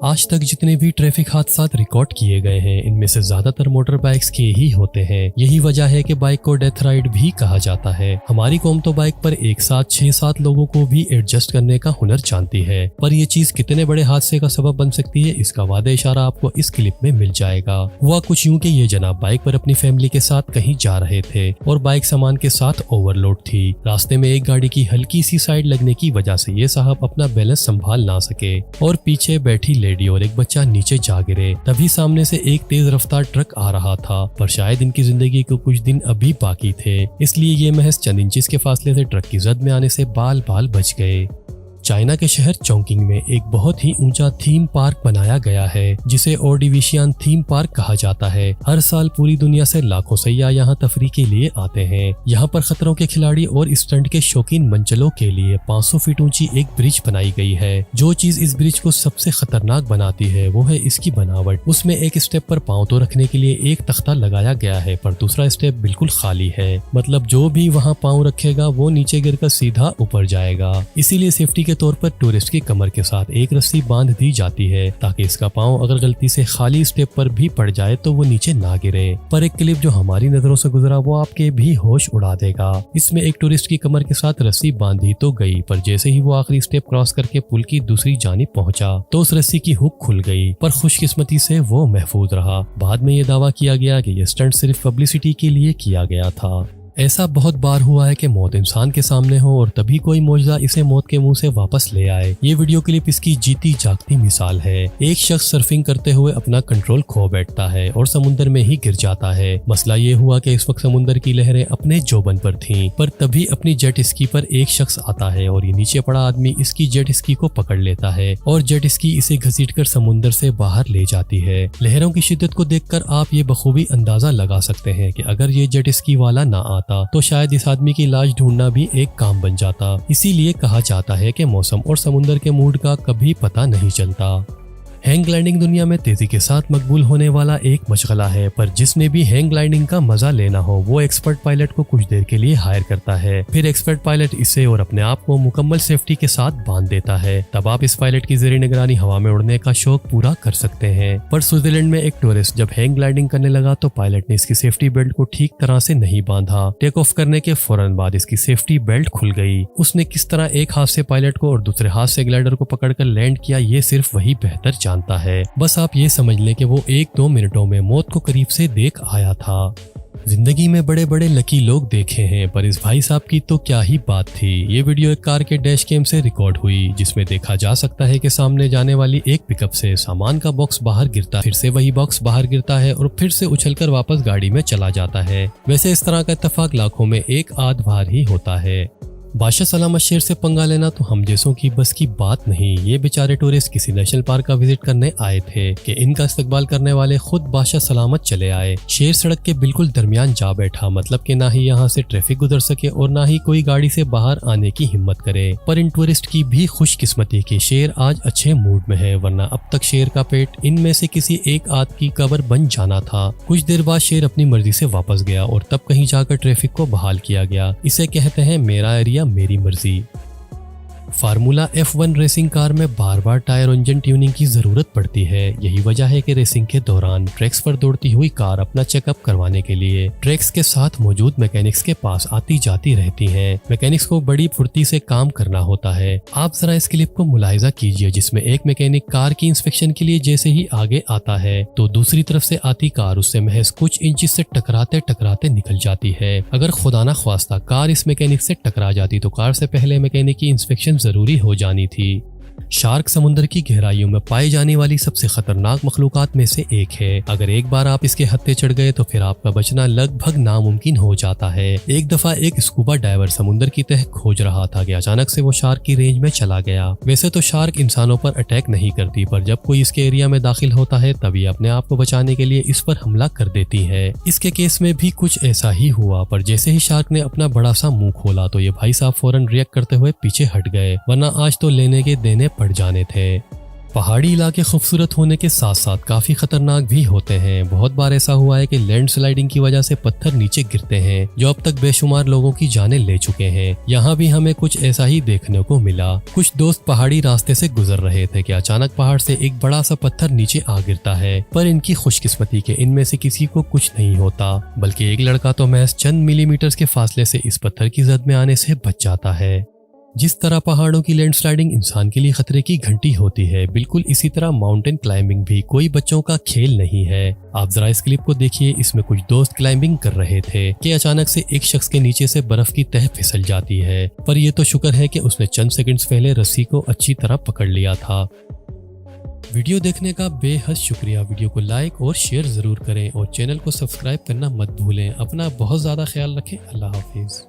आज तक जितने भी ट्रैफिक हादसात रिकॉर्ड किए गए हैं, इनमें से ज्यादातर मोटर बाइक्स के ही होते हैं। यही वजह है कि बाइक को डेथ राइड भी कहा जाता है। हमारी कौम तो बाइक पर एक साथ 6-7 लोगों को भी एडजस्ट करने का हुनर जानती है, पर ये चीज कितने बड़े हादसे का सबब बन सकती है, इसका वादे इशारा आपको इस क्लिप में मिल जाएगा। हुआ कुछ यूं कि ये जनाब बाइक पर अपनी फैमिली के साथ कहीं जा रहे थे और बाइक सामान के साथ ओवरलोड थी। रास्ते में एक गाड़ी की हल्की सी साइड लगने की वजह से ये साहब अपना बैलेंस संभाल ना सके और पीछे बैठी लेडी और एक बच्चा नीचे जा गिरे। तभी सामने से एक तेज रफ्तार ट्रक आ रहा था, पर शायद इनकी जिंदगी को कुछ दिन अभी बाकी थे, इसलिए ये महज चंद इंचेस के फासले से ट्रक की जद में आने से बाल बाल बच गए। चाइना के शहर चोंकिंग में एक बहुत ही ऊंचा थीम पार्क बनाया गया है, जिसे ओर्डिविशियन थीम पार्क कहा जाता है। हर साल पूरी दुनिया से लाखों सैयाह यहाँ तफरीह के लिए आते हैं। यहाँ पर खतरों के खिलाड़ी और स्टंट के शौकीन मंचलों के लिए 500 फीट ऊंची एक ब्रिज बनाई गई है। जो चीज इस ब्रिज को सबसे खतरनाक बनाती है वो है इसकी बनावट। उसमें एक स्टेप पर पांव तो रखने के लिए एक तख्ता लगाया गया है, पर दूसरा स्टेप बिल्कुल खाली है। मतलब जो भी वहाँ पांव रखेगा वो नीचे गिरकर सीधा ऊपर जाएगा। इसीलिए सेफ्टी के तौर पर टूरिस्ट की कमर के साथ एक रस्सी बांध दी जाती है, ताकि इसका पांव अगर गलती से खाली स्टेप पर भी पड़ जाए तो वो नीचे ना गिरे। पर एक क्लिप जो हमारी नजरों से गुजरा वो आपके भी होश उड़ा देगा। इसमें एक टूरिस्ट की कमर के साथ रस्सी बांधी तो गई, पर जैसे ही वो आखिरी स्टेप क्रॉस करके पुल की दूसरी जानिब पहुंचा तो उस रस्सी की हुक खुल गई, पर खुशकिस्मती से वो महफूज रहा। बाद में ये दावा किया गया कि ये स्टंट सिर्फ पब्लिसिटी के लिए किया गया था। ऐसा बहुत बार हुआ है कि मौत इंसान के सामने हो और तभी कोई मौजज़ा इसे मौत के मुंह से वापस ले आए। ये वीडियो क्लिप इसकी जीती जागती मिसाल है। एक शख्स सर्फिंग करते हुए अपना कंट्रोल खो बैठता है और समुंदर में ही गिर जाता है। मसला ये हुआ कि इस वक्त समुंदर की लहरें अपने जोबन पर थीं, पर तभी अपनी जेट स्की पर एक शख्स आता है और ये नीचे पड़ा आदमी इसकी जेट स्की को पकड़ लेता है और जेट स्की इसे घसीटकर समुंदर से बाहर ले जाती है। लहरों की शिद्दत को देखकर आप ये बखूबी अंदाजा लगा सकते हैं कि अगर ये जेट स्की वाला ना आता तो शायद इस आदमी की लाश ढूंढना भी एक काम बन जाता। इसीलिए कहा जाता है कि मौसम और समुंदर के मूड का कभी पता नहीं चलता। हैंग ग्लाइडिंग दुनिया में तेजी के साथ मकबूल होने वाला एक मशगला है, पर जिसने भी हैंग ग्लाइडिंग का मजा लेना हो वो एक्सपर्ट पायलट को कुछ देर के लिए हायर करता है। फिर एक्सपर्ट पायलट इसे और अपने आप को मुकम्मल सेफ्टी के साथ बांध देता है। तब आप इस पायलट की ज़ेरे निगरानी हवा में उड़ने का शौक पूरा कर सकते हैं। पर स्विट्जरलैंड में एक टूरिस्ट जब हैंग ग्लाइडिंग करने लगा तो पायलट ने इसकी सेफ्टी बेल्ट को ठीक तरह से नहीं बांधा। टेक ऑफ करने के फौरन बाद इसकी सेफ्टी बेल्ट खुल गई। उसने किस तरह एक हाथ से पायलट को और दूसरे हाथ से ग्लाइडर को पकड़कर लैंड किया, ये सिर्फ वही बेहतर जानता है। बस आप ये समझ लें कि वो 1-2 मिनटों में मौत को करीब से देख आया था। जिंदगी में बड़े बड़े लकी लोग देखे हैं, पर इस भाई साहब की तो क्या ही बात थी। ये वीडियो एक कार के डैश कैम से रिकॉर्ड हुई, जिसमें देखा जा सकता है कि सामने जाने वाली एक पिकअप से सामान का बॉक्स बाहर गिरता, फिर से वही बॉक्स बाहर गिरता है और फिर से उछलकर वापस गाड़ी में चला जाता है। वैसे इस तरह का इत्तेफाक लाखों में एक आध बार ही होता है। बादशाह सलामत शेर से पंगा लेना तो हम जैसों की बस की बात नहीं। ये बेचारे टूरिस्ट किसी नेशनल पार्क का विजिट करने आए थे कि इनका इस्तकबाल करने वाले खुद बादशाह सलामत चले आए। शेर सड़क के बिल्कुल दरमियान जा बैठा, मतलब कि ना ही यहाँ से ट्रैफिक गुजर सके और ना ही कोई गाड़ी से बाहर आने की हिम्मत करे। पर इन टूरिस्ट की भी खुशकिस्मती कि शेर आज अच्छे मूड में है, वरना अब तक शेर का पेट इनमें से किसी एक आदमी की कब्र बन जाना था। कुछ देर बाद शेर अपनी मर्जी से वापस गया और तब कहीं जाकर ट्रैफिक को बहाल किया गया। इसे कहते हैं मेरा एरिया मेरी मर्जी। फार्मूला F1 रेसिंग कार में बार बार टायर इंजन ट्यूनिंग की जरूरत पड़ती है। यही वजह है कि रेसिंग के दौरान ट्रैक्स पर दौड़ती हुई कार अपना चेकअप करवाने के लिए ट्रैक्स के साथ मौजूद मैकेनिक्स के पास आती जाती रहती हैं। मैकेनिक्स को बड़ी फुर्ती से काम करना होता है। आप जरा इस क्लिप को मुलाहिजा कीजिए, जिसमें एक मैकेनिक कार की इंस्पेक्शन के लिए जैसे ही आगे आता है तो दूसरी तरफ से आती कार उससे महज कुछ इंच से टकराते टकराते निकल जाती है। अगर खुदा ना ख्वास्ता कार इस मैकेनिक से टकरा जाती तो कार से पहले मैकेनिक की इंस्पेक्शन जरूरी हो जानी थी। शार्क समुद्र की गहराइयों में पाई जाने वाली सबसे खतरनाक मखलूकात में से एक है। अगर एक बार आप इसके हत्थे चढ़ गए तो फिर आपका बचना लगभग नामुमकिन हो जाता है। एक दफा एक स्कूबा डाइवर समुद्र की तह खोज रहा था कि अचानक से वो शार्क की रेंज में चला गया। वैसे तो शार्क इंसानों पर अटैक नहीं करती, पर जब कोई इसके एरिया में दाखिल होता है तभी अपने आप को बचाने के लिए इस पर हमला कर देती है। इसके केस में भी कुछ ऐसा ही हुआ, पर जैसे ही शार्क ने अपना बड़ा सा मुंह खोला तो ये भाई साहब फौरन रिएक्ट करते हुए पीछे हट गए, वरना आज तो लेने के देने पड़ जाने थे। पहाड़ी इलाके खूबसूरत होने के साथ साथ काफी खतरनाक भी होते हैं। बहुत बार ऐसा हुआ है कि लैंडस्लाइडिंग की वजह से पत्थर नीचे गिरते हैं जो अब तक बेशुमार लोगों की जानें ले चुके हैं। यहाँ भी हमें कुछ ऐसा ही देखने को मिला। कुछ दोस्त पहाड़ी रास्ते से गुजर रहे थे कि अचानक पहाड़ से एक बड़ा सा पत्थर नीचे आ गिरता है, पर इनकी खुशकिस्मती के इनमें से किसी को कुछ नहीं होता, बल्कि एक लड़का तो महज चंद मिलीमीटर के फासले से इस पत्थर की जद में आने से बच जाता है। जिस तरह पहाड़ों की लैंडस्लाइडिंग इंसान के लिए खतरे की घंटी होती है, बिल्कुल इसी तरह माउंटेन क्लाइंबिंग भी कोई बच्चों का खेल नहीं है। आप जरा इस क्लिप को देखिए। इसमें कुछ दोस्त क्लाइंबिंग कर रहे थे कि अचानक से एक शख्स के नीचे से बर्फ की तह फिसल जाती है, पर यह तो शुक्र है कि उसने चंद सेकंड्स पहले रस्सी को अच्छी तरह पकड़ लिया था। वीडियो देखने का बेहद शुक्रिया। वीडियो को लाइक और शेयर जरूर करें और चैनल को सब्सक्राइब करना मत भूलें। अपना बहुत ज्यादा ख्याल रखें। अल्लाह हाफिज।